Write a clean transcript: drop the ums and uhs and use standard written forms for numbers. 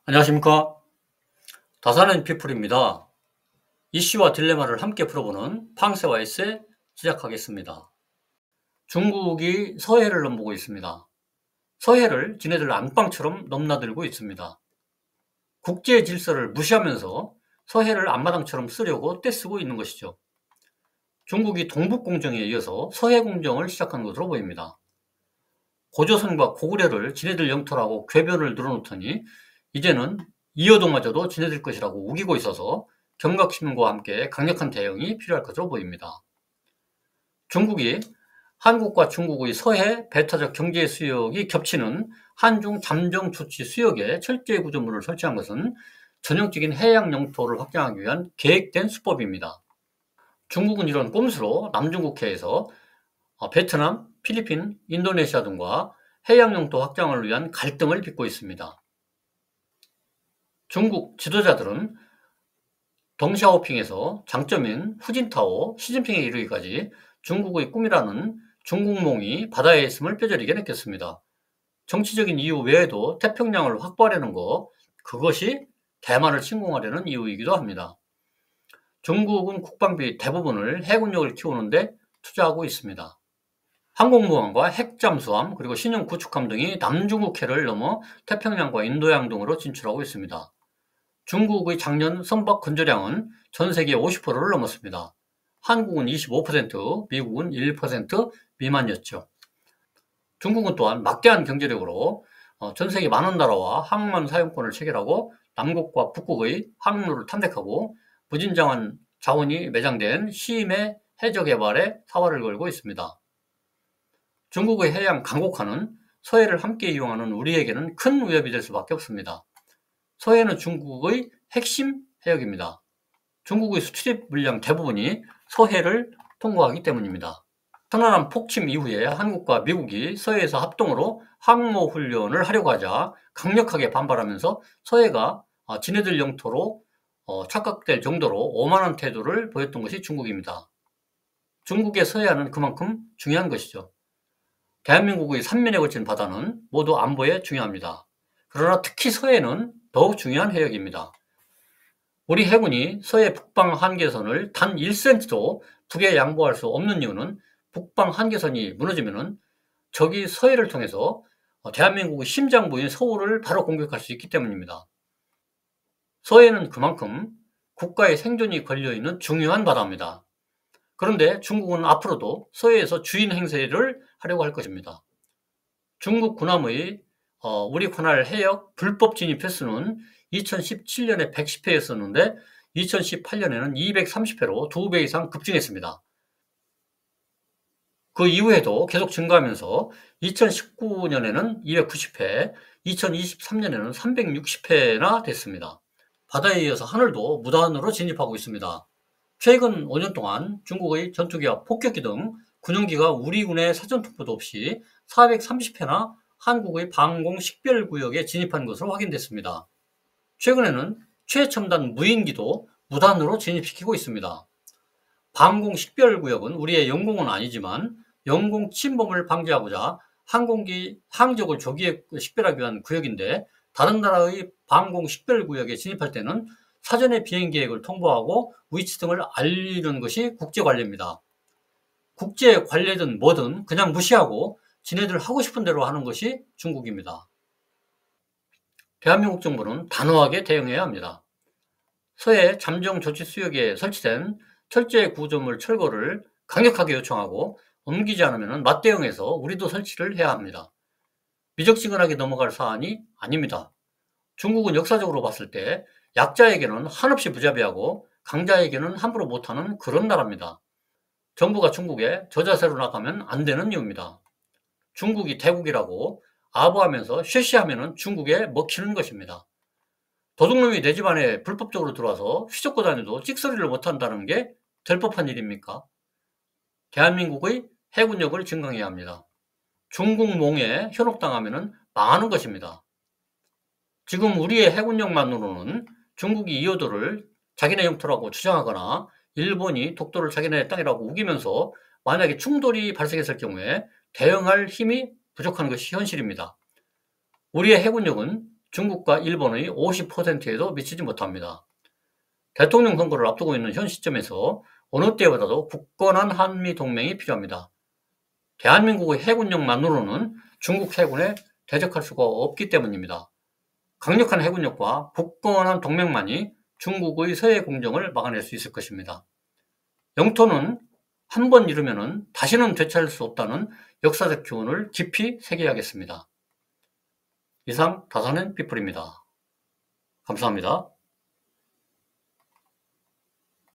안녕하십니까. 다산앤 피플입니다. 이슈와 딜레마를 함께 풀어보는 팡세와 에세 시작하겠습니다. 중국이 서해를 넘보고 있습니다. 서해를 지네들 안방처럼 넘나들고 있습니다. 국제 질서를 무시하면서 서해를 앞마당처럼 쓰려고 떼쓰고 있는 것이죠. 중국이 동북공정에 이어서 서해공정을 시작한 것으로 보입니다. 고조선과 고구려를 지네들 영토라고 궤변을 늘어놓더니 이제는 이어도마저도 지네들 것이라고 우기고 있어서 경각심과 함께 강력한 대응이 필요할 것으로 보입니다. 중국이 한국과 중국의 서해 배타적 경제 수역이 겹치는 한중 잠정 조치 수역에 철제 구조물을 설치한 것은 전형적인 해양 영토를 확장하기 위한 계획된 수법입니다. 중국은 이런 꼼수로 남중국해에서 베트남, 필리핀, 인도네시아 등과 해양 영토 확장을 위한 갈등을 빚고 있습니다. 중국 지도자들은 덩샤오핑에서 장점인 후진타오, 시진핑에 이르기까지 중국의 꿈이라는 중국몽이 바다에 있음을 뼈저리게 느꼈습니다. 정치적인 이유 외에도 태평양을 확보하려는 것, 그것이 대만을 침공하려는 이유이기도 합니다. 중국은 국방비 대부분을 해군력을 키우는데 투자하고 있습니다. 항공모함과 핵잠수함 그리고 신형 구축함 등이 남중국해를 넘어 태평양과 인도양 등으로 진출하고 있습니다. 중국의 작년 선박 건조량은 전 세계 50%를 넘었습니다. 한국은 25%, 미국은 1% 미만이었죠. 중국은 또한 막대한 경제력으로 전 세계 많은 나라와 항만 사용권을 체결하고 남국과 북극의 항로를 탐색하고 무진장한 자원이 매장된 시임의 해저 개발에 사활을 걸고 있습니다. 중국의 해양 강국화는 서해를 함께 이용하는 우리에게는 큰 위협이 될 수밖에 없습니다. 서해는 중국의 핵심 해역입니다. 중국의 수출입 물량 대부분이 서해를 통과하기 때문입니다. 천안함 폭침 이후에 한국과 미국이 서해에서 합동으로 항모 훈련을 하려고 하자 강력하게 반발하면서 서해가 지네들 영토로 착각될 정도로 오만한 태도를 보였던 것이 중국입니다. 중국의 서해안은 그만큼 중요한 것이죠. 대한민국의 삼면에 걸친 바다는 모두 안보에 중요합니다. 그러나 특히 서해는 더욱 중요한 해역입니다. 우리 해군이 서해 북방 한계선을 단 1cm도 북에 양보할 수 없는 이유는 북방 한계선이 무너지면 적이 서해를 통해서 대한민국의 심장부인 서울을 바로 공격할 수 있기 때문입니다. 서해는 그만큼 국가의 생존이 걸려있는 중요한 바다입니다. 그런데 중국은 앞으로도 서해에서 주인 행세를 하려고 할 것입니다. 중국 군함의 우리 관할 해역 불법 진입 횟수는 2017년에 110회였었는데 2018년에는 230회로 2배 이상 급증했습니다. 그 이후에도 계속 증가하면서 2019년에는 290회, 2023년에는 360회나 됐습니다. 바다에 이어서 하늘도 무단으로 진입하고 있습니다. 최근 5년 동안 중국의 전투기와 폭격기 등 군용기가 우리 군의 사전 통보도 없이 430회나 한국의 방공 식별구역에 진입한 것으로 확인됐습니다. 최근에는 최첨단 무인기도 무단으로 진입시키고 있습니다. 방공 식별구역은 우리의 영공은 아니지만 영공 침범을 방지하고자 항공기 항적을 조기에 식별하기 위한 구역인데 다른 나라의 방공 식별구역에 진입할 때는 사전에 비행계획을 통보하고 위치 등을 알리는 것이 국제관례입니다. 국제관례든 뭐든 그냥 무시하고 지네들 하고 싶은 대로 하는 것이 중국입니다. 대한민국 정부는 단호하게 대응해야 합니다. 서해 잠정 조치 수역에 설치된 철제 구조물 철거를 강력하게 요청하고 옮기지 않으면 맞대응해서 우리도 설치를 해야 합니다. 미적지근하게 넘어갈 사안이 아닙니다. 중국은 역사적으로 봤을 때 약자에게는 한없이 무자비하고 강자에게는 함부로 못하는 그런 나라입니다. 정부가 중국에 저 자세로 나가면 안 되는 이유입니다. 중국이 대국이라고 아부하면서 쉐시하면 중국에 먹히는 것입니다. 도둑놈이 내 집안에 불법적으로 들어와서 휘젓고 다녀도 찍소리를 못한다는 게 될 법한 일입니까? 대한민국의 해군력을 증강해야 합니다. 중국몽에 현혹당하면 망하는 것입니다. 지금 우리의 해군력만으로는 중국이 이어도를 자기네 영토라고 주장하거나 일본이 독도를 자기네 땅이라고 우기면서 만약에 충돌이 발생했을 경우에 대응할 힘이 부족한 것이 현실입니다. 우리의 해군력은 중국과 일본의 50%에도 미치지 못합니다. 대통령 선거를 앞두고 있는 현 시점에서 어느 때보다도 굳건한 한미동맹이 필요합니다. 대한민국의 해군력만으로는 중국 해군에 대적할 수가 없기 때문입니다. 강력한 해군력과 굳건한 동맹만이 중국의 서해 공정을 막아낼 수 있을 것입니다. 영토는 한 번 잃으면 다시는 되찾을 수 없다는 역사적 교훈을 깊이 새겨야겠습니다. 이상 다산앤 피플입니다. 감사합니다.